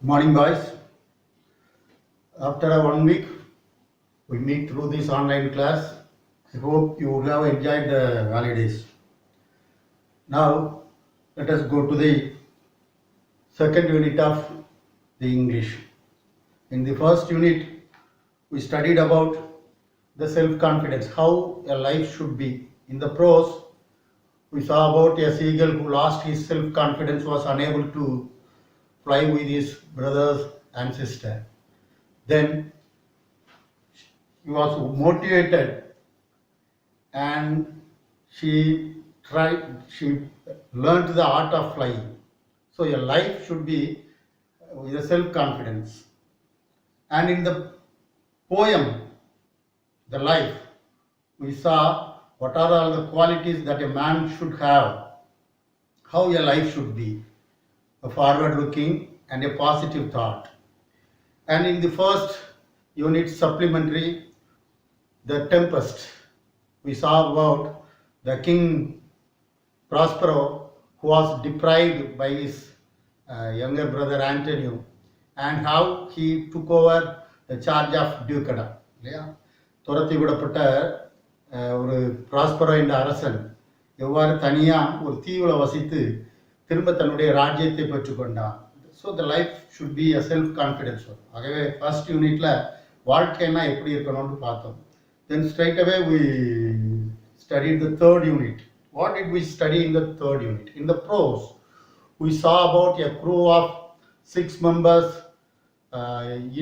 Morning, boys. After a 1 week, we meet through this online class. I hope you have enjoyed the holidays. Now, let us go to the second unit of the English. In the first unit, we studied about the self-confidence, how a life should be. In the prose, we saw about a seagull who lost his self-confidence, was unable to fly with his brothers and sister. Then he was motivated and she learned the art of flying. So your life should be with a self-confidence. And in the poem, The Life, we saw what are all the qualities that a man should have, how your life should be, a forward-looking and a positive thought. And in the first unit supplementary, The Tempest, we saw about the king Prospero, who was deprived by his younger brother Antonio, and how he took over the charge of dukedom. இல்லையா, துரத்தி விடப்பட்ட ஒரு Prospero என்ற அரசன் எவ்வாறு தனியாக ஒரு தீவில் வசித்து திரும்ப தன்னுடைய ராஜ்யத்தை பெற்றுக்கொண்டான். So the life should be a self confidence வரும். ஆகவே ஃபர்ஸ்ட் யூனிட்ல வாழ்க்கைன்னா எப்படி இருக்கணும்னு பார்த்தோம். Then straight away we studied the third unit. What did we study in the third unit? In the prose, we saw about a crew of 6 members,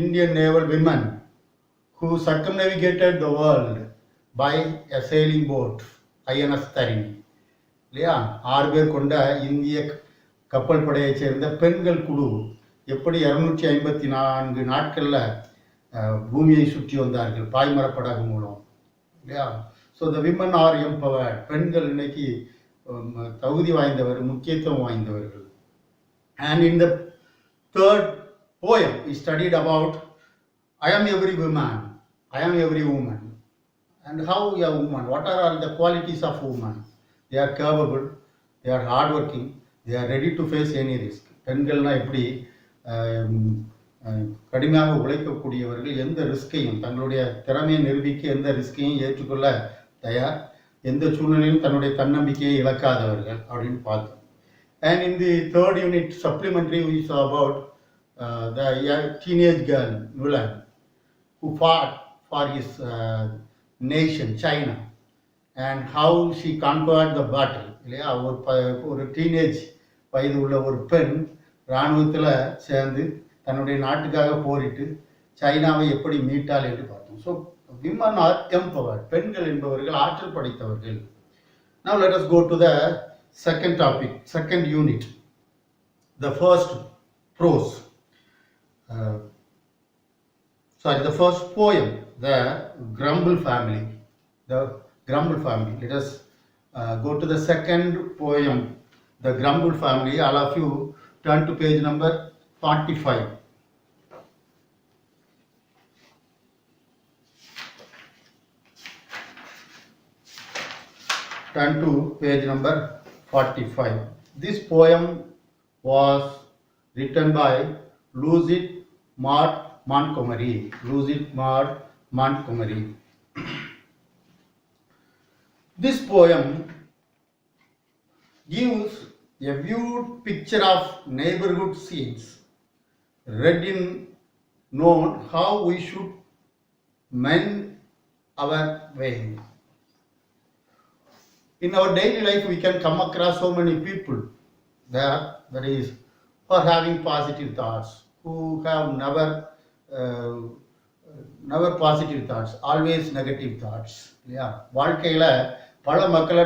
Indian naval women, who circumnavigated the world by a sailing boat, INS Tarini. இல்லையா, 6 பேர் கொண்ட இந்திய கப்பல் படையை சேர்ந்த பெண்கள் குழு எப்படி 254 நாட்களில் பூமியை சுற்றி வந்தார்கள் பாய்மரப்படகு மூலம். இல்லையா, so the women are empowered, பெண்கள் இன்னைக்கு தகுதி வாய்ந்தவர், முக்கியத்துவம் வாய்ந்தவர்கள். And in the third poem we studied about I am every woman, I am every woman, and how a woman, what are all the qualities of woman? They are capable, they are hardworking, they are ready to face any risk. பெண்கள்னா எப்படி கடுமையாக உழைக்கக்கூடியவர்கள், எந்த ரிஸ்கையும் தங்களுடைய திறமையை நிரூபிக்க எந்த ரிஸ்கையும் ஏற்றுக்கொள்ள தயார், எந்த சூழ்நிலையும் தன்னுடைய தன்னம்பிக்கையை இழக்காதவர்கள் அப்படின்னு பார்த்தோம். And in the third unit supplementary we saw about the teenage girl Mulan, who fought for his nation China and how she conquered the battle. இல்லையா, ஒரு டீனேஜ் வயது உள்ள ஒரு பெண் இராணுவத்தில் சேர்ந்து தன்னுடைய நாட்டுக்காக போரிட்டு சைனாவை எப்படி மீட்டாள் என்று பார்த்தோம். ஸோ விமன் ஆர் எம்பவர்ட், பெண்கள் என்பவர்கள் ஆற்றல் படைத்தவர்கள். Now let us go to the second topic, second unit, the first prose. The first poem, the Grumble family. The Grumble family. Let us go to the second poem, the Grumble family. All of you turn to page number 45. Turn to page number 45. This poem was written by Lucid Maud Montgomery. Lucid Maud Montgomery. This poem gives a vivid picture of neighborhood scenes, read in known how we should mend our way. In our daily life, we can come across so many people that is for having positive thoughts, who have never positive thoughts, always negative thoughts. Yeah, வாழ்க்கையில பல மக்களை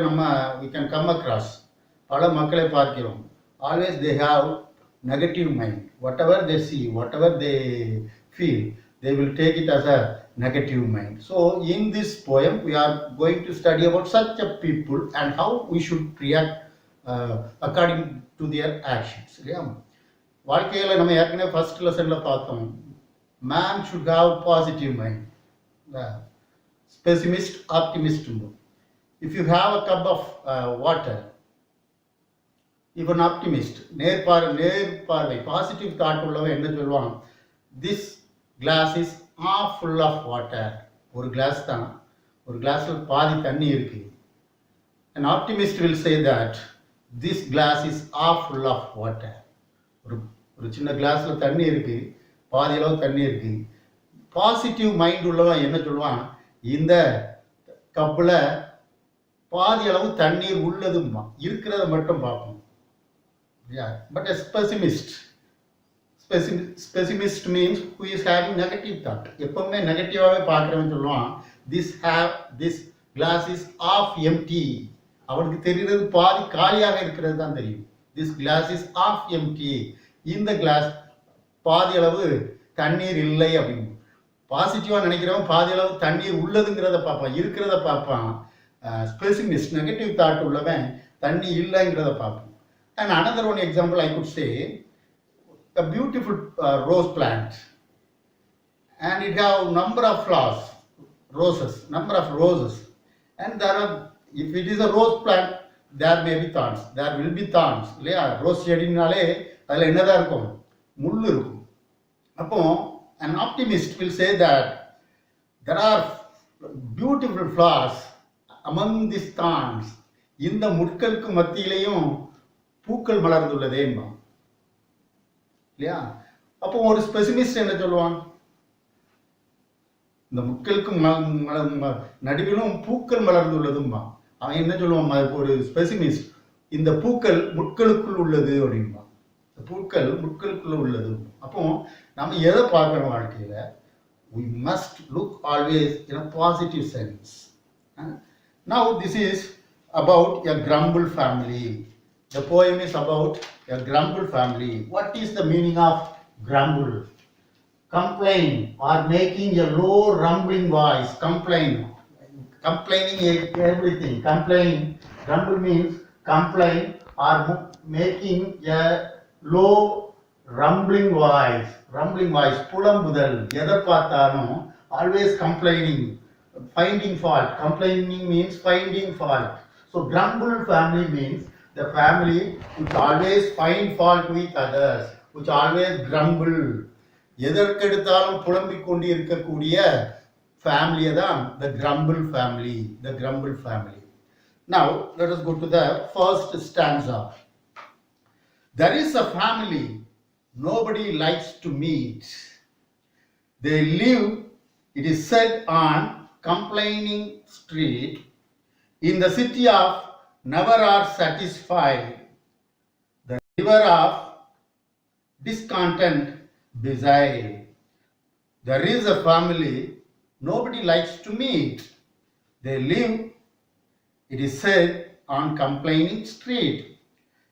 we can come across, பல மக்களை பார்க்கிறோம். Always they have negative mind. Whatever they see, whatever they feel, they will take it as a negative mind. So in this poem we are going to study about such a people and how we should react according to their actions. இல்லையா, வாழ்க்கையில் நம்ம ஏற்கனவே first லெசனில் பார்த்தோம், man should have positive mind, pessimist optimist. If you have a cup of water, if an optimist நேர்பார்வை positive thought உள்ளவன் என்ன சொல்லுவான், this glass is half full of water. ஒரு கிளாஸ் தான், ஒரு கிளாஸில் பாதி தண்ணி இருக்கு. An optimist will say that this glass is half full of water. ஒரு சின்ன கிளாஸில் தண்ணி இருக்கு, பாதி அளவு தண்ணி இருக்கு. பாசிட்டிவ் மைண்ட் உள்ளவன் என்ன சொல்லுவான், இந்த கப்பில் பாதி அளவு தண்ணீர் உள்ளதுமா, இருக்கிறத மட்டும் பார்ப்போம். But a pessimist means who is having negative thought. எப்பவுமே நெகட்டிவாகவே பார்க்குறவன் சொல்லுவான், this glass is half empty. அவனுக்கு தெரிகிறது பாதி காலியாக இருக்கிறது தான் தெரியும். This glass is half empty. இந்த கிளாஸ் பாதி அளவு தண்ணீர் இல்லை அப்படின்னு. பாசிட்டிவாக நினைக்கிறவன் பாதி அளவு தண்ணீர் உள்ளதுங்கிறத பார்ப்பான், இருக்கிறத பார்ப்பான். பெசிமிஸ்ட் நெகட்டிவ் தாட் உள்ளவன் தண்ணி இல்லைங்கிறத பார்ப்பான். And another one example I could say, a beautiful rose plant, and it have number of flowers, number of roses, and there are, if it is a rose plant, there may be thorns, there will be thorns. இல்லையா, rose செடினாலே அதில் என்னதான் இருக்கும், முள் இருக்கும். அப்போ an optimist will say that there are beautiful flowers among these thorns. இந்த முட்களுக்கு மத்தியிலையும் பூக்கள் மலர்ந்துள்ளதே இல்லையா. அப்போ ஒரு ஸ்பெசிமிஸ்ட் என்ன சொல்லுவான், இந்த முட்களுக்கு நடுவிலும் பூக்கள் மலர்ந்துள்ளதும்பா. அவன் என்ன சொல்லுவான், ஒரு ஸ்பெசிமிஸ்ட், இந்த பூக்கள் முட்களுக்குள் உள்ளது அப்படின்பா. பூக்கள் முட்களுக்குள்ள உள்ளது. அப்போ நம்ம எதை பார்க்கணும் வாழ்க்கையில, we must look always in a positive sense. Now this is about a grumble family. The poem is about a grumble family. What is the meaning of grumble? Complain or making a low rumbling voice. Complaining everything. Grumble means complain or making a low rumbling voice. புலம்புதல், எதை பார்த்தாலும் always complaining, finding fault. Complaining means finding fault. So grumble family means the family which always find fault with others, which always grumble. எதற்கெடுத்தாலும் புலம்பிக் கொண்டு இருக்கக்கூடிய ஃபேமிலியை தான் the grumble family. Now let us go to the first stanza. There is a family nobody likes to meet. They live, it is said, on complaining street, in the city of never are satisfied, the river of discontent beside. There is a family nobody likes to meet. They live, it is said, on complaining street,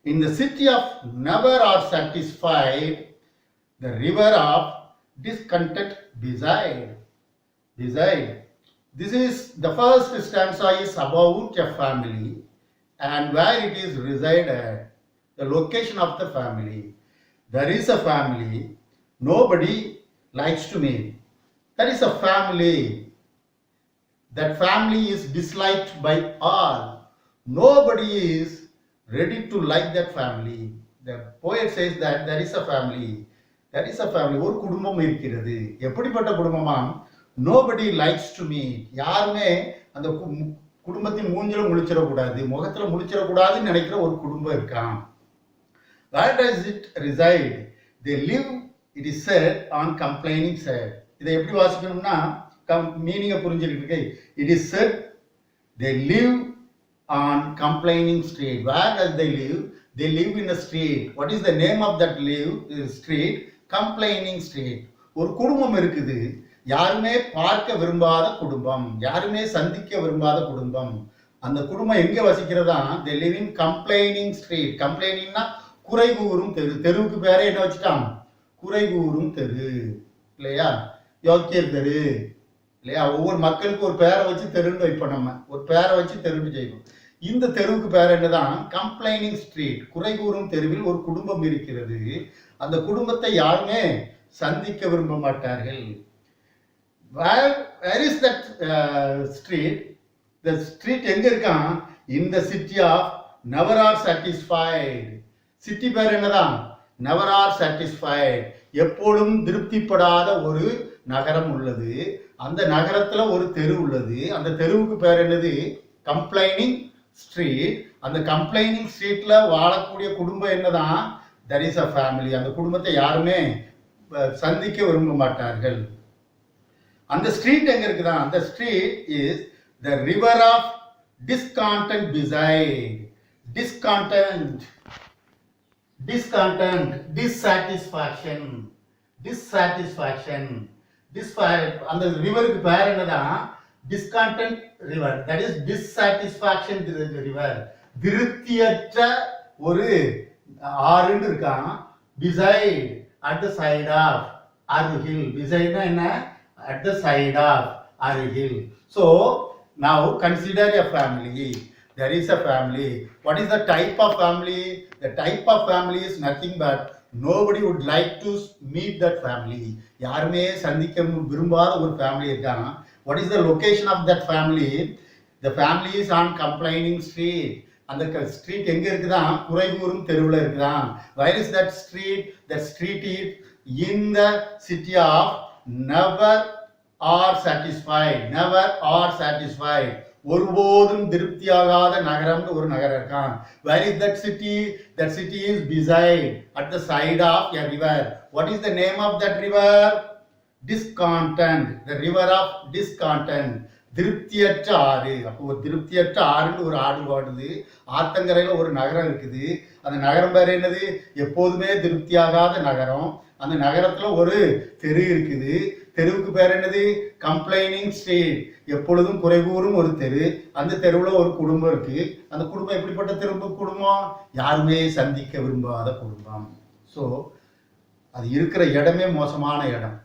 in the city of never are satisfied, the river of discontent beside. This is the first stanza is about a family and where it is resided, the location of the family. There is a family nobody likes to meet. There is a family, that family is disliked by all. Nobody is ready to like that family. The poet says that there is a family. ஒரு குடும்பம் இருக்கிறது. எப்படிப்பட்ட குடும்பமா? Nobody likes to meet. யாருமே அந்த குடும்பத்தின் மூஞ்சில முழிச்சிடக்கூடாது, முகத்துல முழிச்சிடக்கூடாதுன்னு நினைக்கிற ஒரு குடும்பம் இருக்கான். Where does it reside? They live, it is said, on complaining side. இதை எப்படி வாசிக்கணும்னா மீனிங்கை புரிஞ்சுக்கிட்டு, it is said they live on complaining street. Where does they live? They live in a street. What is the name of that street? Complaining street. ஒரு குடும்பம் இருக்குது, யாருமே பார்க்க விரும்பாத குடும்பம், யாருமே சந்திக்க விரும்பாத குடும்பம். அந்த குடும்பம் எங்க வசிக்கிறதா? they live in complaining street. கம்ப்ளைனிங்னா குறை கூறும் தெரு. தெருவுக்கு பேரே என்ன வச்சுட்டான்? குறை கூறும் தெரு இல்லையா, யோக்கியர் தெரு இல்லையா. ஒவ்வொரு மக்களுக்கு ஒரு பேரை வச்சு தெருன்னு வைப்போம், நம்ம ஒரு பேரை வச்சு தெருன்னு செய்வோம். இந்த தெருவுக்கு பேர் என்னதான்? Complaining street. குறை கூறும் தெருவில் ஒரு குடும்பம் இருக்கிறது. அந்த குடும்பத்தை யாருமே சந்திக்க விரும்ப மாட்டார்கள். Where is that street? The street எங்க இருக்கான்? In the city of never are satisfied. City பேர் என்னதான், நெவர் ஆர் சாட்டிஸ்ஃபைட், எப்பொழுதும் திருப்திப்படாத ஒரு நகரம் உள்ளது. அந்த நகரத்துல ஒரு தெரு உள்ளது. அந்த தெருவுக்கு பேர் என்னது, கம்ப்ளைனிங் ஸ்ட்ரீட். அந்த கம்ப்ளைனிங் ஸ்ட்ரீட்ல வாழக்கூடிய குடும்பம் என்னதான், தட் இஸ் அ ஃபேமிலி. அந்த குடும்பத்தை யாருமே சந்திக்க விரும்ப மாட்டார்கள். அந்த ஸ்ட்ரீட் எங்க இருக்குதா, அந்த street is the river of discontent beside. Discontent, dissatisfaction, அந்த ரிவருக்கு பேர் என்னதான், discontent river, that is dissatisfaction river. திருப்தியற்ற ஒரு ஆறுன்னு இருக்கான். beside, at the side of, அருகில். beside என்ன, at the side of, அருகில். so now consider a family. There is a family. What is the type of family? The type of family is nothing but nobody would like to meet that family. யாருமே சந்திக்க விரும்பாத ஒரு family இருக்காங்க. What is the location of that family? The family is on complaining street. அந்த street எங்க இருக்குதான், குறைகூறும் தெருவில் இருக்குதான். Where is that street? That street is in the city of never are satisfied. Never are satisfied. ஒருபோதும் திருப்தியாகாத நகரம் ஒரு நகரம் இருக்கான். Where is that city? That city is beside, at the side of a river. What is the name of that river? Discontent. The river of discontent. திருப்தியற்ற ஆறு. அப்போ ஒரு திருப்தியற்ற ஆறுன்னு ஒரு ஆடு பாடுது. ஆத்தங்கரையில் ஒரு நகரம் இருக்குது. அந்த நகரம் பேர் என்னது, எப்போதுமே திருப்தியாகாத நகரம். அந்த நகரத்துல ஒரு தெரு இருக்குது. தெருவுக்கு பேர் என்னது, கம்ப்ளைனிங் ஸ்ட்ரீட், எப்பொழுதும் குறைகூறும் ஒரு தெரு. அந்த தெருவில் ஒரு குடும்பம் இருக்கு. அந்த குடும்பம் எப்படிப்பட்ட குடும்பம், யாருமே சந்திக்க விரும்பாத குடும்பம். ஸோ அது இருக்கிற இடமே மோசமான இடம்.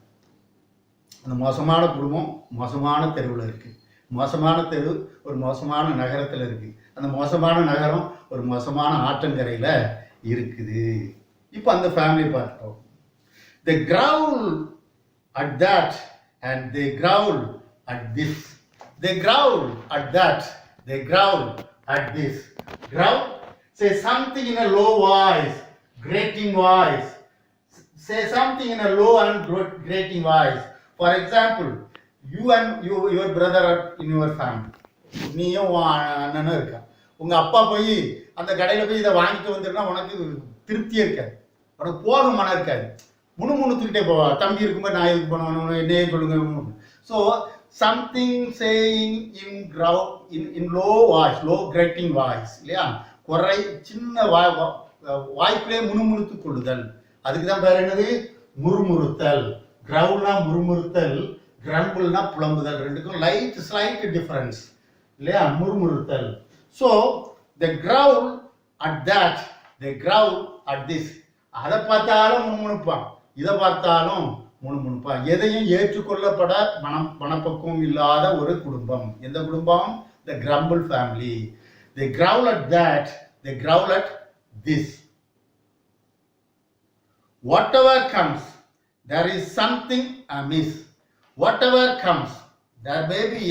அந்த மோசமான குடும்பம் மோசமான தெருவில் இருக்கு. மோசமான தெரு ஒரு மோசமான நகரத்தில் இருக்கு. அந்த மோசமான நகரம் ஒரு மோசமான ஆற்றங்கரையில் இருக்குது. இப்போ அந்த ஃபேமிலி பார்த்துட்டோம். They growl at that and they growl at this. They growl at that. They growl at this. Growl, say something in a low voice, grating voice. Say something in a low and grating voice. For example, you and your brother are in your family. நீயும் அண்ணனும் இருக்கா. உங்க அப்பா போய் அந்த கடையில் போய் இதை வாங்கிட்டு வந்துருன்னா உனக்கு திருப்தியே இருக்காது, உனக்கு போக மனம் இருக்காது. முணுமுணுத்துக்கிட்டே போவா, தம்பி இருக்கும்போது நான் எதுக்கு பண்ணணும், என்னையே சொல்லுங்க. ஸோ சம்திங் சேயிங் இன் low voice, low grating voice இல்லையா, குறை சின்ன வாய்ப்பிலே முணுமுணுத்து கொள்ளுதல். அதுக்கு தான் பேர் என்னது, முறுமுறுத்தல். கிரவுல்னா முறுமுறுத்தல், கிரம்பிள்னா புலம்புதல். ரெண்டுக்கும் ஸ்லைட் டிஃபரன்ஸ் இல்லையா, முறுமுறுத்தல். So the growl at that, the growl at this. அதை பார்த்தாலும் முணுமுணுப்பான், இதை பார்த்தாலும் முணுமுணுப்பான். எதையும் ஏற்றுக்கொள்ளப்பட மனப்பக்குவம் இல்லாத ஒரு குடும்பம். எந்த குடும்பம், the grumble family. They growl at that, they growl at this. Whatever comes, there is something amiss. Whatever comes, there may be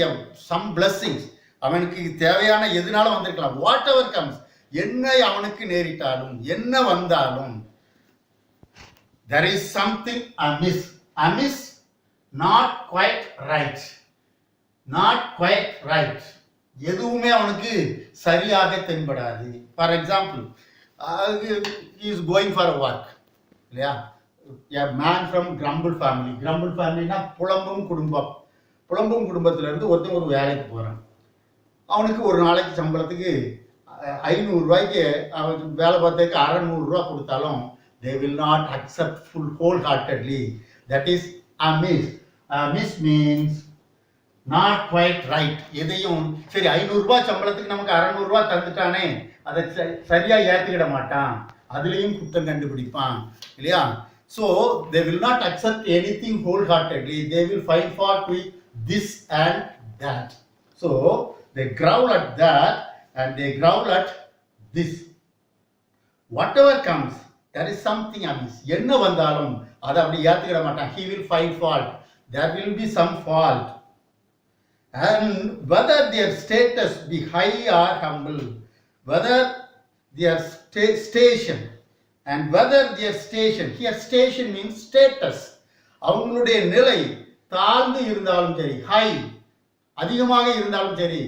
some blessings. அவனுக்கு தேவையான எதுனாலும் வந்திருக்கலாம். Whatever comes, என்ன அவனுக்கு நேரிட்டாலும், என்ன வந்தாலும், there is something amiss. Amiss, not quite right. Not quite right. எதுவுமே அவனுக்கு சரியாக தென்படாது. For example, he is going for a work இல்லையா, a man from grumble family. grumble ஃபேமிலினா புலம்பும் குடும்பம். புலம்பும் குடும்பத்திலேருந்து ஒருத்தன் ஒரு வேலைக்கு போகிறான். அவனுக்கு ஒரு நாளைக்கு சம்பளத்துக்கு 500 ரூபாய்க்கு அவனுக்கு வேலை பார்த்ததுக்கு 600 ரூபா கொடுத்தாலும் they will not accept wholeheartedly. That is amiss. Amiss means not quite right. எதையும் சரி, 500 ரூபாய் சம்பளத்துக்கு நமக்கு 600 ரூபாய் தந்துட்டானே, அதை சரியா ஏற்றுக்கிட மாட்டான், அதுலேயும் குற்றம் கண்டுபிடிப்பான் இல்லையா. So they will not accept anything wholeheartedly. They will find fault with this and that. So they growl at that and they growl at this. Whatever comes, there is something amiss. என்ன வந்தாலும் அதை அப்படி ஏற்றுக்கிட மாட்டான். He will find fault. There will be some fault. And whether their status be high or humble, whether their station and whether their station, here station means status, அவங்களுடைய நிலை தாழ்ந்து இருந்தாலும் சரி, ஹை அதிகமாக இருந்தாலும் சரி,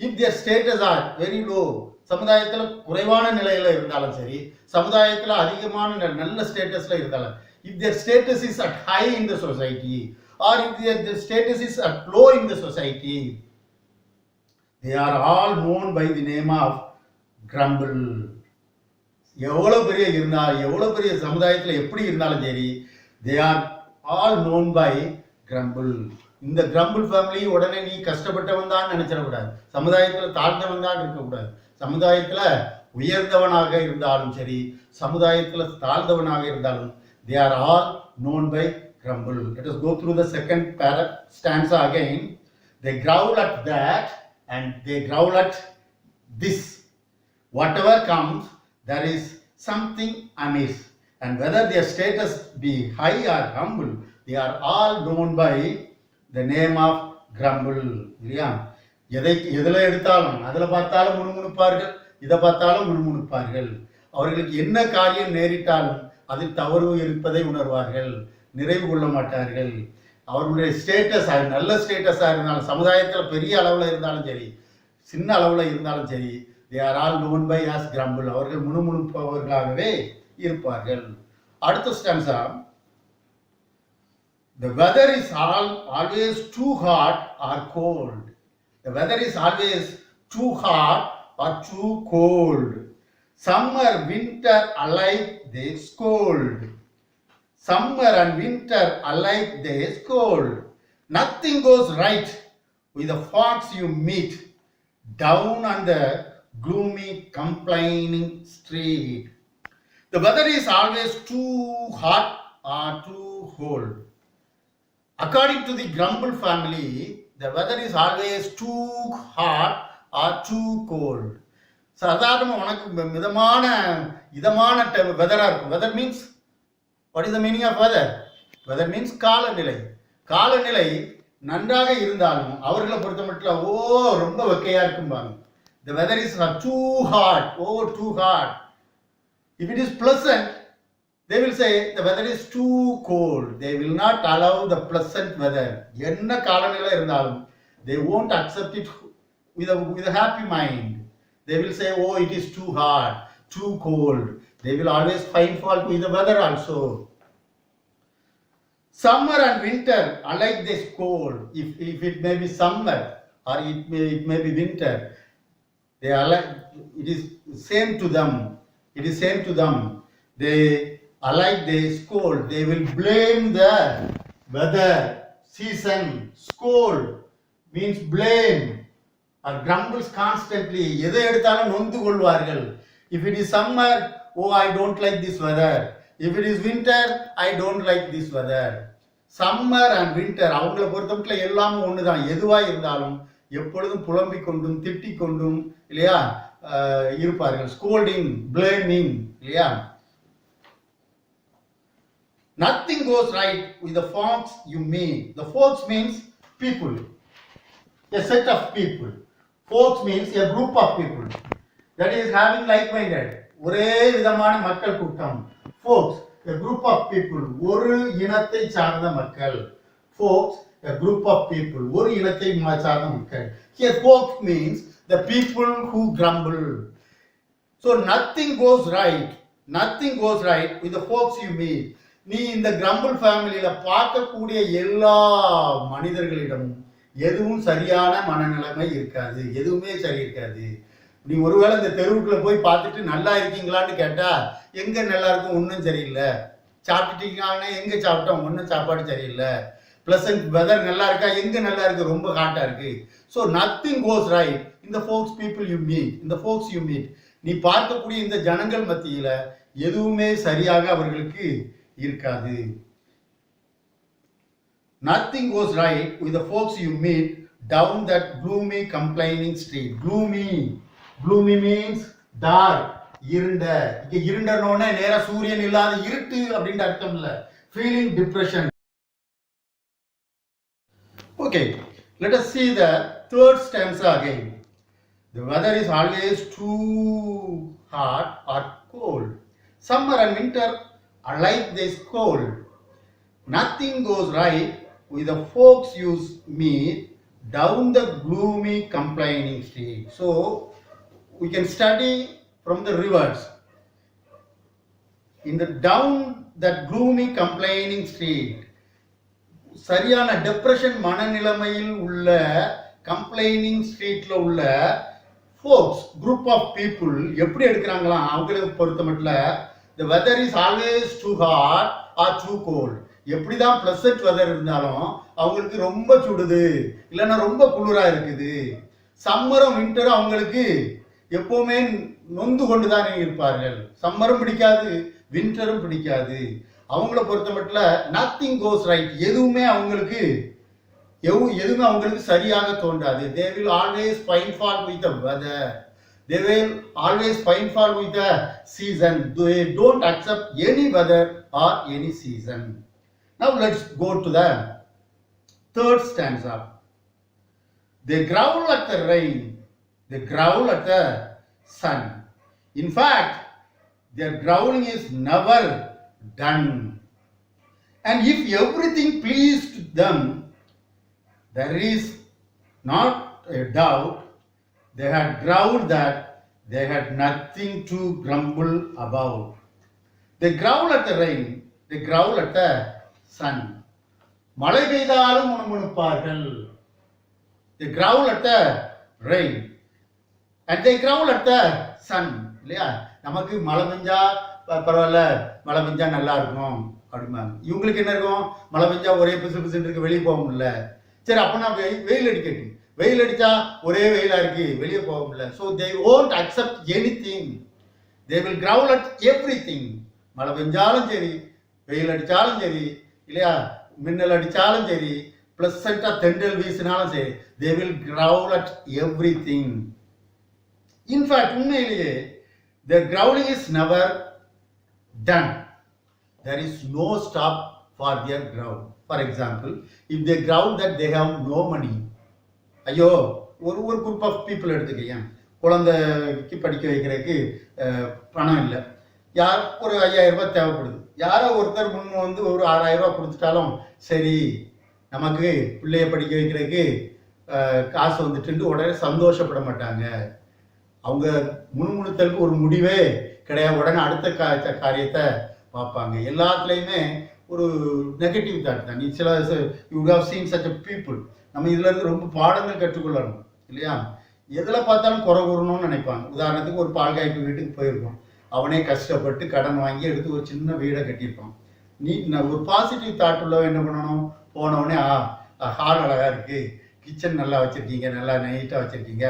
if their status are very low, சமுதாயத்தில் குறைவான நிலையில இருந்தாலும் சரி, சமுதாயத்தில் அதிகமான நல்ல ஸ்டேட்டஸ்ல இருந்தாலும், if their status is at high in the society or if their status is at low in the society, they are all known by the name of grumble. எவ்வளவு பெரிய இருந்தால் எவ்வளவு பெரிய சமுதாயத்தில் எப்படி இருந்தாலும் சரி, they are all known by grumble. இந்த கிரம்பிள் ஃபேமிலி உடனே நீ கஷ்டப்பட்டவன் தான் நினைச்சிடக்கூடாது, சமுதாயத்தில் தாழ்ந்தவன் தான் இருக்கக்கூடாது. சமுதாயத்தில் உயர்ந்தவனாக இருந்தாலும் சரி, சமுதாயத்தில் தாழ்ந்தவனாக இருந்தாலும், they are all known by grumble. Let us go through the second stanza again. They growl at that and they growl at this. Whatever comes, there is something amiss, and whether their status be high or humble, they are all known by the name of grumble. இல்லையா? எதில் எடுத்தாலும் அதில் பார்த்தாலும் முணுமுணுப்பார்கள், இதை பார்த்தாலும் முணுமுணுப்பார்கள். அவர்களுக்கு என்ன காரியம் நேரிட்டாலும் அதில் தவறு இருப்பதை உணர்வார்கள், நிறைவு கொள்ள மாட்டார்கள். அவர்களுடைய ஸ்டேட்டஸ் நல்ல ஸ்டேட்டஸாக இருந்தாலும், சமுதாயத்தில் பெரிய அளவில் இருந்தாலும் சரி, சின்ன அளவில் இருந்தாலும் சரி, they are all known by as grumble. அவர்கள் முணுமுணுப்பவர்களாகவே இருப்பார்கள். அடுத்த stanza, the weather is always too hot or cold. The weather is always too hot or too cold. Summer, winter alike they scold. Summer and winter alike they scold. Nothing goes right with the fox you meet down on the gloomy complaining street. The weather is always too hot or too cold. According to the grumble family, the weather is always too hot or too cold. சாதாரணமாக உனக்கு இதமான வெதராக இருக்கும். Weather means, what is the meaning of weather? Weather means காலநிலை. காலநிலை நன்றாக இருந்தாலும் அவர்களை பொறுத்த மட்டும் ரொம்ப வெக்கையா இருக்கும்பாங்க. The weather is too hot, too hot. If it is pleasant, they will say the weather is too cold. They will not allow the pleasant weather. என்ன காலநிலை இருந்தாலும் they won't accept it with a happy mind. They will say, it is too hot, too cold. They will always find fault with the weather also. Summer and winter alike they scold. If it may be summer or it may be winter, they alike, it is same to them. It is same to them. They alike they scold. They will blame the weather, season. Scold means blame or grumbles constantly. எதை எடுத்தாலும் நொந்து கொள்வார்கள். If it is summer, I don't like this weather. If it is winter, I don't like this weather. Summer and winter அவங்களை பொறுத்தமட்டில் எல்லாம் ஒன்று தான். எதுவாக இருந்தாலும் எப்பொழுதும் புலம்பிக் கொண்டும் திட்டிக் கொண்டும் இல்லையா இருப்பார்கள். ஸ்கோல்டிங், பிளேமிங் இல்லையா. Nothing goes right with the folks you meet. The folks means people, a set of people. Folks means a group of people that is having like-minded, ஒரே விதமான மக்கள் கூட்டம். Folks, a group of people, ஒரு இனத்தை சார்ந்த மக்கள். Folks, a group of people, ஒரு இனத்தை சார்ந்த மக்கள். Here folks means the people who grumble. So nothing goes right with the folks you meet. நீ இந்த கிரம்பிள் ஃபேமிலியில பார்க்கக்கூடிய எல்லா மனிதர்களிடமும் எதுவும் சரியான மனநிலைமை இருக்காது, எதுவுமே சரி இருக்காது. நீ ஒருவேளை இந்த தெருவுக்குள்ள போய் பார்த்துட்டு நல்லா இருக்கீங்களான்னு கேட்டா எங்க நல்லா இருக்கும், ஒன்றும் சரியில்லை. சாப்பிட்டுட்டீங்களான்னு எங்க சாப்பிட்டோம், ஒன்றும் சாப்பாடு சரியில்லை. பிளசன்ட் வெதர் நல்லா இருக்கா, எங்க நல்லா இருக்கு, ரொம்ப ஹாட்டா இருக்கு. ஸோ நத்திங் கோஸ் ரைட் இந்த ஃபோக்ஸ் பீப்புள் யூ மீட், இந்த ஃபோக்ஸ் யூ மீட். நீ பார்க்கக்கூடிய இந்த ஜனங்கள் மத்தியில எதுவுமே சரியாக அவர்களுக்கு இருக்காது. Nothing goes right with the folks you meet down that gloomy complaining street. Gloomy means dark, இருண்ட. இங்க இருண்டனோனே நேரா சூரியன் இல்லாத இருட்டு அப்படின்ற அர்த்தம் இல்ல. Feeling depression. Okay, let us see the third stanza again. The weather is always too hot or cold. Summer and winter alike they scold. Nothing goes right with the folks use me down the gloomy complaining street. So we can study from the rivers. In the down that gloomy complaining street, சரியான depression மனநிலைமையில் உள்ள complaining ஸ்ட்ரீட்ல உள்ள ஃபோக்ஸ் group of people எப்படி எடுக்கிறாங்களாம் அவங்களுக்கு பொறுத்த மட்டும் the weather is always too hot or too cold. எப்படிதான் pleasant weather இருந்தாலும் அவங்களுக்கு ரொம்ப சுடுது இல்லைன்னா ரொம்ப குளிரா இருக்குது. சம்மரும் விண்டரும் அவங்களுக்கு எப்பவுமே நொந்து கொண்டுதான் இருப்பார்கள். சம்மரும் பிடிக்காது, விண்டரும் பிடிக்காது. அவங்கள பொறுத்த மட்டும் நத்திங் கோஸ் ரைட், எதுவுமே அவங்களுக்கு சரியாக தோன்றாது. they will always find fault with the weather, they will always find fault with the season, they don't accept any weather or any season. Now let's go to the third stanza. They growl at the rain, they growl at the sun. In fact, their growling is never done. And if everything pleased them, there is not a doubt they had growled that they had nothing to grumble about. They growl at the rain, they growl at the sun. மழை பெய்தாலும் முணுமுணுப்பார்கள். They growl at the rain and they growl at the sun. இல்லையா, நமக்கு மழை பெஞ்சா பரவாயில்ல, மழை பெஞ்சா நல்லா இருக்கும் அப்படிம்பாங்க. இவங்களுக்கு என்ன இருக்கும், மழை பெஞ்சா ஒரே பிசு பிசுன்னு இருக்கு, வெளியே போக முடியல. சரி அப்பனா வெயில் அடிக்கட்டும், வெயில் அடிச்சா ஒரே வெயிலா இருக்கு, வெளியே போக முடியல. So they won't accept anything, they will growl at everything. மழை பெஞ்சாலும் சரி, வெயில் அடிச்சாலும் சரி, இல்லையா, மின்னல் அடிச்சாலும் சரி, பிளசண்டா தென்றல் வீசினாலும் சரி, they will growl at everything. In fact, உண்மையிலேயே their growling is never done. There is no stop for their growl. For example, if they growl that they have no money, ஐயோ ஒரு குரூப் ஆஃப் பீப்புள் எடுத்துக்கேன், குழந்தைக்கு படிக்க வைக்கிறதுக்கு பணம் இல்லை, யார் ஒரு 5000 ரூபாய் தேவைப்படுது, யாரோ ஒருத்தர் முன் வந்து ஒரு 6000 ரூபாய் கொடுத்துட்டாலும் சரி நமக்கு பிள்ளைய படிக்க வைக்கிறதுக்கு காசு வந்துட்டு உடனே சந்தோஷப்பட மாட்டாங்க. அவங்க முணுமுணுத்தலுக்கு ஒரு முடிவே கிடையாது, உடனே அடுத்த காரியத்தை பார்ப்பாங்க. எல்லாத்துலேயுமே ஒரு நெகட்டிவ் தாட் தான். நீ சில you have seen such a people. நம்ம இதுல இருந்து ரொம்ப பாடங்கள் கற்றுக்கொள்ளணும் இல்லையா. எதில் பார்த்தாலும் குறை கூறணும்னு நினைப்பாங்க. உதாரணத்துக்கு ஒரு பால்காய்க்கு வீட்டுக்கு போயிருக்கோம், அவனே கஷ்டப்பட்டு கடன் வாங்கி எடுத்து ஒரு சின்ன வீடை கட்டியிருப்பான். நீ ஒரு பாசிட்டிவ் தாட் உள்ளவன் என்ன பண்ணணும், போனவொடனே ஹால் அழகா இருக்கு, கிச்சன் நல்லா வச்சிருக்கீங்க, நல்லா நீட்டாக வச்சிருக்கீங்க,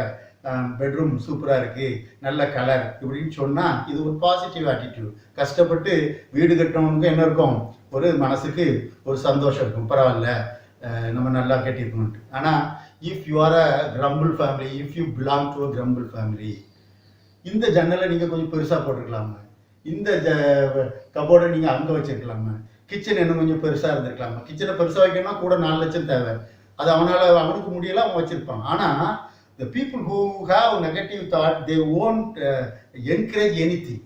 பெட்ரூம் சூப்பராக இருக்குது, நல்ல கலர் இப்படின்னு சொன்னால் இது ஒரு பாசிட்டிவ் ஆட்டிடியூட். கஷ்டப்பட்டு வீடு கட்டுறவனுக்கு என்ன இருக்கும், ஒரு மனசுக்கு ஒரு சந்தோஷம் இருக்கும், பரவாயில்ல நம்ம நல்லா கட்டியிருக்கணும்ட்டு. ஆனால் if you are a crumble family, if you belong to a crumble family, இந்த ஜன்னலை நீங்கள் கொஞ்சம் பெருசாக போட்டிருக்கலாமா, இந்த கபோர்டை நீங்கள் அங்கே வச்சிருக்கலாமா, கிச்சன் இன்னும் கொஞ்சம் பெருசாக இருந்திருக்கலாமா. கிச்சனை பெருசாக வைக்கணும்னா கூட 4 லட்சம் தேவை, அது அவனுக்கு முடியல, அவன் வச்சிருப்பான். ஆனால் the people who have negative thought, they won't encourage anything.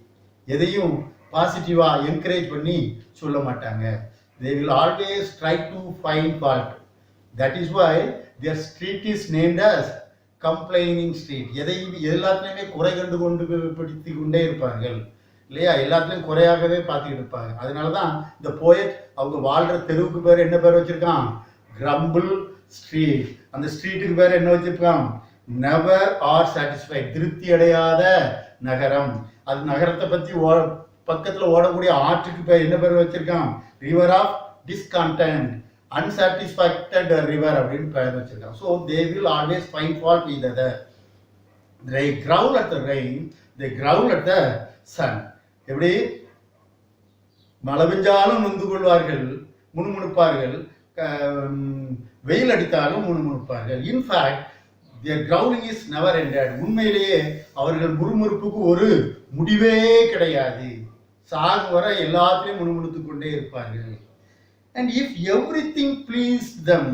எதையும் பாசிட்டிவா என்கரேஜ் பண்ணி சொல்ல மாட்டாங்க. they will always try to find fault. that is why their street is named as complaining street. எல்லாத்துலயுமே குறை கண்டு படுத்தி கொண்டே இருப்பார்கள் இல்லையா, எல்லாத்துலயும் குறையாகவே பார்த்துக்கிட்டு இருப்பாங்க. அதனாலதான் இந்த போயட் அவங்க வாழ்ற தெருவுக்கு பேர் என்ன பேர் வச்சிருக்கான், கிரம்பிள் ஸ்ட்ரீட். அந்த ஸ்ட்ரீட்டுக்கு பேர் என்ன வச்சிருக்கான், நெவர் ஆர் சாட்டிஸ்ஃபைட், திருப்தி அடையாத நகரம். அது நகரத்தை பத்தி பக்கத்துல ஓடக்கூடிய ஆற்றுக்கு பேர் என்ன பேர் வச்சிருக்கான், ரிவர் ஆஃப் டிஸ்கண்டென்ட், அன்சாட்டிஸ்ஃபைக்டட் ரிவர் அப்படின்னு பேர் வச்சிருக்கான். So they will always find fault with other. they growl at the rain, they growl at the sun. எப்படி மழை பெஞ்சாலும் நொந்து கொள்வார்கள், முணுமுணுப்பார்கள், வெயில் அடித்தாலும் முணுமுணுப்பார்கள். In fact their growling is never ended. உண்மையிலேயே அவர்கள் முறுமுறுப்புக்கு ஒரு முடிவே கிடையாது, சாகு வர எல்லாத்திலையும் முணுமுணுத்து கொண்டே இருப்பார்கள். and if everything pleased them,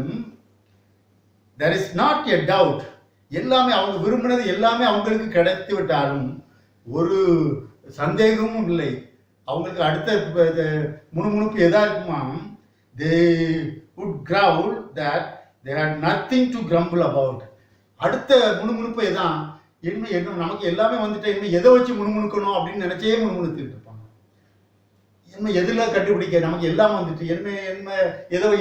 there is not a doubt. எல்லாமே அவங்க விரும்பினது எல்லாமே அவங்களுக்கு கிடைத்து விட்டாலும் ஒரு சந்தேகமும் இல்லை, அவங்களுக்கு அடுத்த முணுமுணுப்பு எதா இருக்குமா, they would growl that they had nothing to grumble about. அடுத்த முணுமுணுப்பு எதான், என்ன நமக்கு எல்லாமே வந்துட்டு இனிமே எதை வச்சு முணுமுணுக்கணும் அப்படின்னு நினைச்சே முணுமுணுத்துக்கிட்டு இருப்பாங்க. என்ன எதில் கண்டுபிடிக்க, நமக்கு எல்லாம் வந்துட்டு என்ன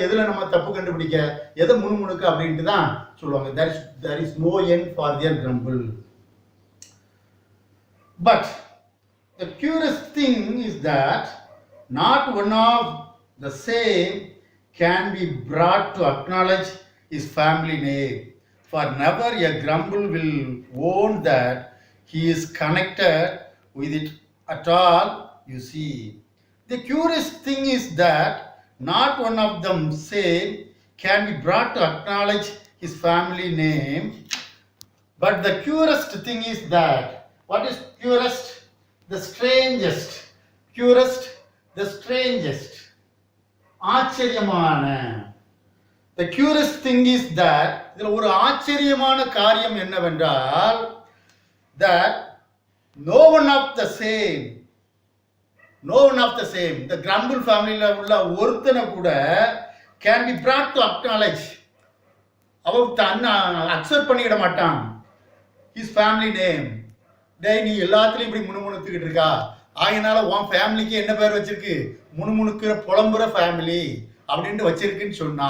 எதில் நம்ம தப்பு கண்டுபிடிக்க, எதை முணுமுணுக்க அப்படின்ட்டு தான் சொல்லுவாங்க. there is no end for their grumble. But the curious thing is that not one of the same can be brought to acknowledge his family name, for never a grumble will own that he is connected with it at all, you see. The curious thing is that not one of them same can be brought to acknowledge his family name. But the curious thing is that, what is curious? The strangest. Curious, the strangest. ஆச்சரியமான. The curious thing is that, இதில் ஒரு ஆச்சரியமான காரியம் என்னவென்றால், that no one of the same, the grumble ஃபேமிலியில் உள்ள ஒருத்தனை கூட can be brought to acknowledge, அவன் தன்னை அக்செப்ட் பண்ணிக்கிட மாட்டான், his family name. டேய், நீ எல்லாத்துலேயும் இப்படி முணுமுணுத்துக்கிட்டு இருக்கா, ஆகினால உன் ஃபேமிலிக்கு என்ன பேர் வச்சிருக்கு, முணுமுணுக்கிற புலம்புற ஃபேமிலி அப்படின்ட்டு வச்சிருக்குன்னு சொன்னா,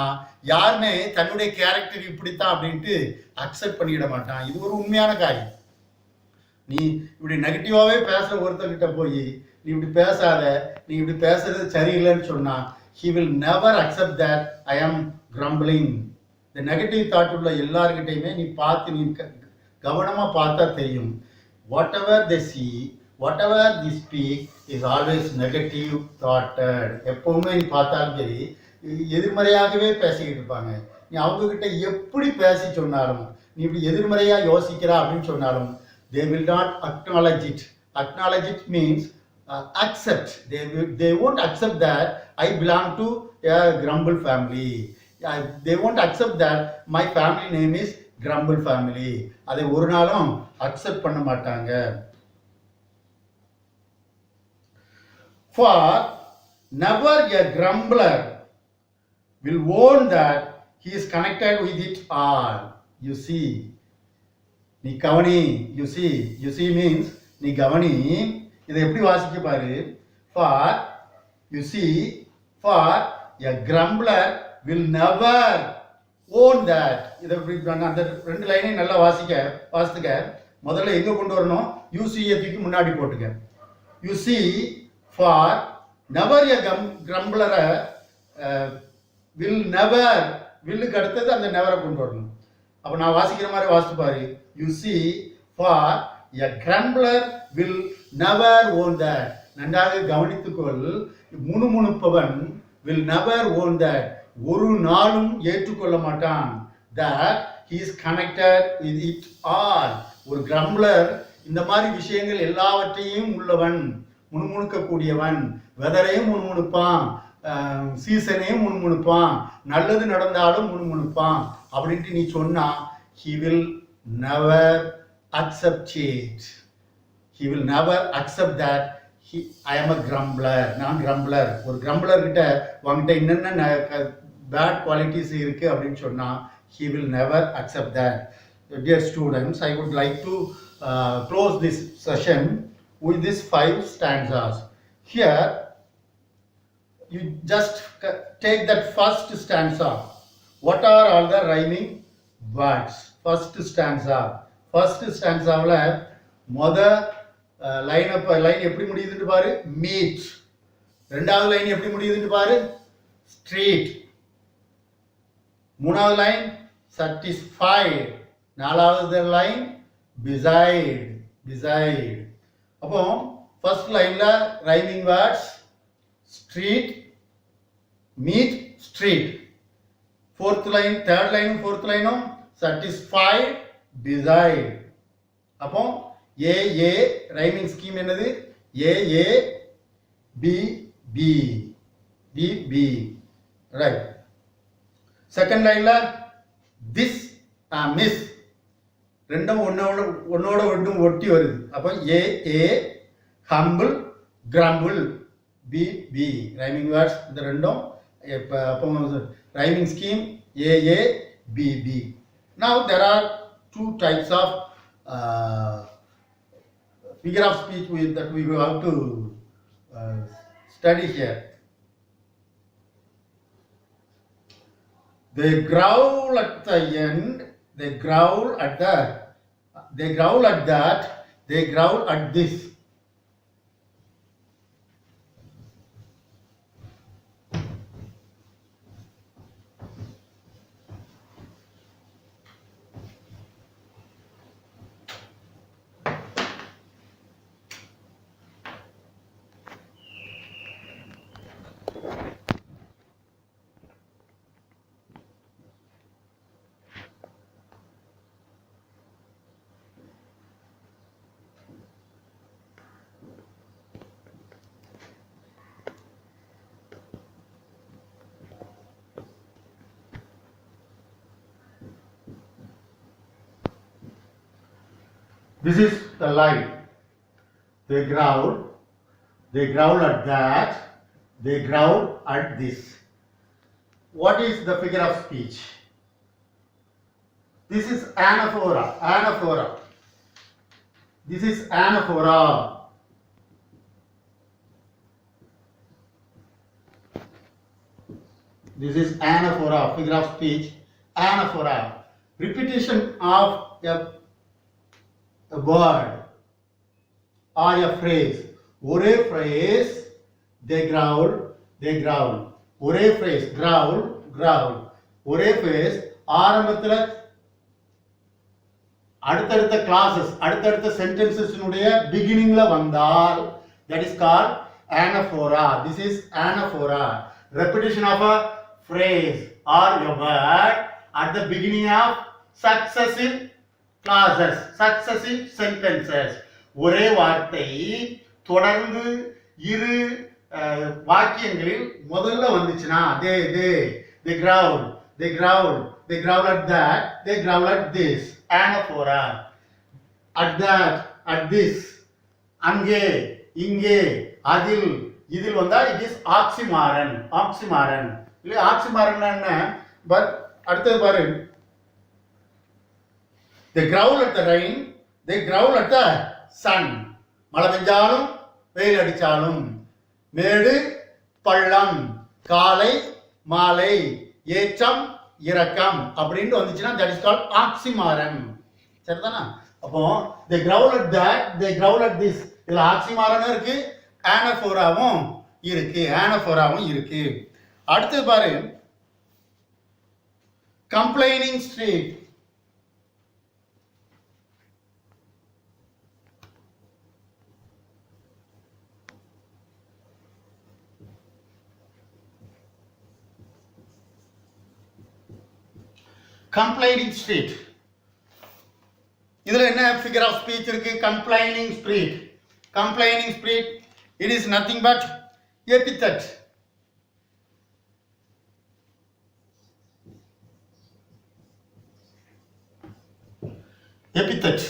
யாருமே தன்னுடைய கேரக்டர் இப்படித்தான் அப்படின்ட்டு அக்செப்ட் பண்ணிக்கிட மாட்டான். இது ஒரு உண்மையான காரியம். நீ இப்படி நெகட்டிவாகவே பேசுகிற ஒருத்தர்கிட்ட போய் நீ இப்படி பேசாத, நீ இப்படி பேசுறது சரியில்லைன்னு சொன்னா, he will never accept that I am grumbling. இந்த நெகட்டிவ் தாட் உள்ள எல்லார்கிட்டையுமே நீ பார்த்து, நீ கவனமாக பார்த்தா தெரியும், whatever they see, whatever they speak is always negative thoughted. எப்பவுமே நீ பார்த்தாலும் சரி எதிர்மறையாகவே பேசிக்கிட்டு இருப்பாங்க. நீ அவங்கக்கிட்ட எப்படி பேசி சொன்னாலும், நீ இப்படி எதிர்மறையாக யோசிக்கிறா அப்படின்னு சொன்னாலும், they will not acknowledge it. Acknowledge it means accept. They won't accept that I belong to a grumble family. They won't accept that my family name is grumble family. அதை ஒரு நாளும் அக்செப்ட் பண்ண மாட்டாங்க. For never a grumbler will own that he is connected with it all. You see. நீ கவனி. You see means நீ கவனி. இதை எப்படி வாசிக்க பாரு. For you see, for a grumbler will never own that. இதை அந்த ரெண்டு லைனையும் நல்லா வாசித்துக்க. முதல்ல எங்க கொண்டு வரணும், யூசியத்துக்கு முன்னாடி போட்டுக்க. You see, for never a grumbler will never, வில்லுக்கு அடுத்தது அந்த நெவரை கொண்டு வரணும். அப்போ நான் வாசிக்கிற மாதிரி வாசித்து பாரு. You see, for a grumbler will never own that. நன்றாக கவனித்துக்கொள். முணுமுணுப்பவன் will never own that, ஒரு நாளும் ஏற்றுக்கொள்ள மாட்டான். That he is connected with it all. ஒரு கிரம்ப்ளர் இந்த மாதிரி விஷயங்கள் எல்லாவற்றையும் உள்ளவன், முணுமுணுக்கக்கூடியவன். வெதரையும் முணுமுணுப்பான், சீசனையும் முணுமுணுப்பான், நல்லது நடந்தாலும் முணுமுணுப்பான் அப்படின்ட்டு நீ சொன்னா, he will never accept it. He will never accept that I am a grumbler. நான் கிரம்ப்ளர். ஒரு கிரம்ப்ளர் கிட்ட உங்ககிட்ட என்னென்ன பேட் குவாலிட்டிஸ் இருக்கு அப்படின்னு சொன்னா, he will never accept that. Dear students, I would like to close this session with these 5 stanzas. Here you just take that first stanza. What are all the rhyming words? First stanzaவில் line எப்படி முடியுதுன்னு பாரு, meet. ரெண்டாவது line எப்படி முடியுதுன்னு பாரு, street. மூணாவது line satisfied. நாலாவது லைன் beside. அப்போ ஃபர்ஸ்ட் லைன்ல rhyming words street, meet, street. Fourth line, third லைனும் ஃபோர்த் லைனும் satisfied, beside. அப்போ ஏ ரைமிங் ஸ்கீம் என்னது, ஏ பி ரைட். செகண்ட் லைன்ல திஸ் மிஸ், ரெண்டும் ஒன்னோட ஒன்றும் ஒட்டி வருது. அப்போ A humble, grumble B, B. Rhyming words, the random. Rhyming scheme, A, B, B. Now there are two types of figure of speech that we have to study here. They growl at the end, they growl at that, they growl at that, they growl at this. This is the line. They growl at that, they growl at this. What is the figure of speech? This is anaphora, anaphora. This is anaphora. This is anaphora, figure of speech, anaphora. Repetition of a word or a phrase. ஒரே phrase, they growl, they growl. ஒரே phrase, growl, growl. ஒரே phrase, ஆரம்பத்தில் அடுத்தடுத்த classes, அடுத்தடுத்த sentences beginningல வந்தால், that is called anaphora. This is anaphora. Repetition of a phrase or a word at the beginning of successive clauses, successive sentences. ஒரே வார்த்தை தொடர்ந்து இரு வாக்கியங்களில் முதல்ல வந்துச்சுனா they growl at that, they growl at this. Anaphora. At that, at this. அங்கே இங்கே அதில் இதில் வந்தா it is oxymoron. Oxymoron இல்ல oxymoron என்ன? பட் அடுத்தது பாரு. They growl at the rain, they growl at the sun. மழை பெஞ்சாலும் வெயில் அடிச்சாலும் மேடு பள்ளம் காலை மாலை ஏற்றம் இறக்கம் அப்படினு வந்துச்சுனா that is called oxymoron. சரிதானா? அப்போ they growl at that, they growl at this. இதுல oxymoron இருக்கு, anaphoraவும் இருக்கு. அடுத்து பாரு, complaining street. Complaining street. இதுல என்ன figure of speech இருக்கு? Complaining street. Complaining street, it is nothing but epithet. Epithet.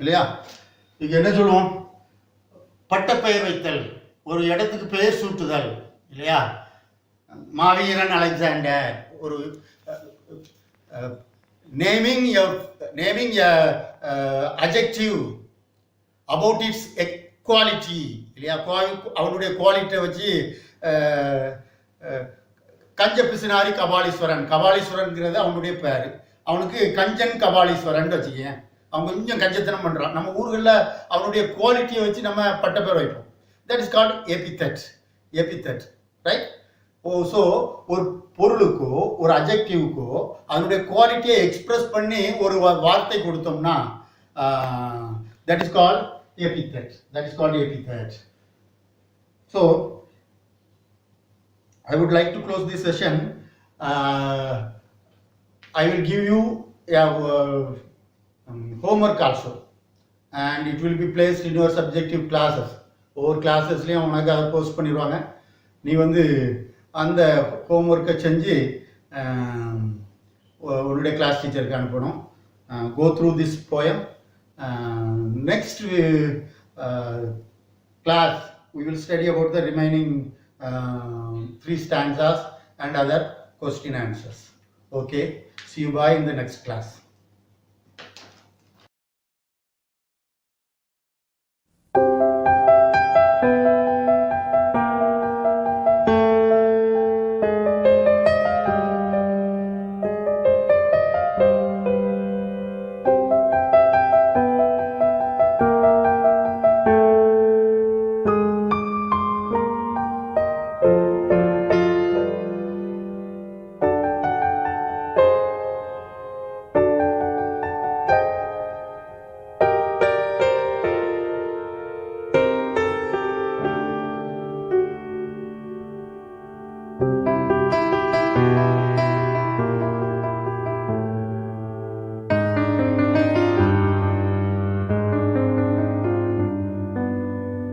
இல்லையா? இங்க என்ன சொல்லுவோம்? பட்டப்பெயர் வைத்தல், ஒரு இடத்துக்கு பெயர் சூட்டுதல், இல்லையா? மாவீரன் அலெக்சாண்டர், ஒரு naming a adjective about its quality, இல்லையா? அவனுடைய குவாலிட்டியை வச்சு கஞ்ச பிசினாரி கபாலீஸ்வரன்ங்கிறது அவனுடைய பேர். அவனுக்கு கஞ்சன் கபாலீஸ்வரன் வச்சுக்கேன். அவன் கொஞ்சம் கஞ்சத்தனம் பண்றான். நம்ம ஊர்களில் அவனுடைய குவாலிட்டியை வச்சு நம்ம பட்டப்பேர் வைப்போம். That is called epithet, right? So ஒரு பொருளுக்கோ ஒரு அஜெக்டிவ்க்கோ அதனுடைய குவாலிட்டியை எக்ஸ்பிரஸ் பண்ணி ஒரு வார்த்தை கொடுத்தோம்னா that is called epithet. So I would like to close this session. I will give you homework also, and it will be placed in your subjective classes. ஒவ்வொரு கிளாஸஸ்லையும் உனக்கு அதை போஸ்ட் பண்ணிடுவாங்க. நீ வந்து அந்த ஹோம்ஒர்க்கை செஞ்சு உன்னுடைய கிளாஸ் டீச்சருக்கு அனுப்பணும். Go through this poem. Next class we will study about the remaining three stanzas and other question answers. Okay, see you bye in the next class.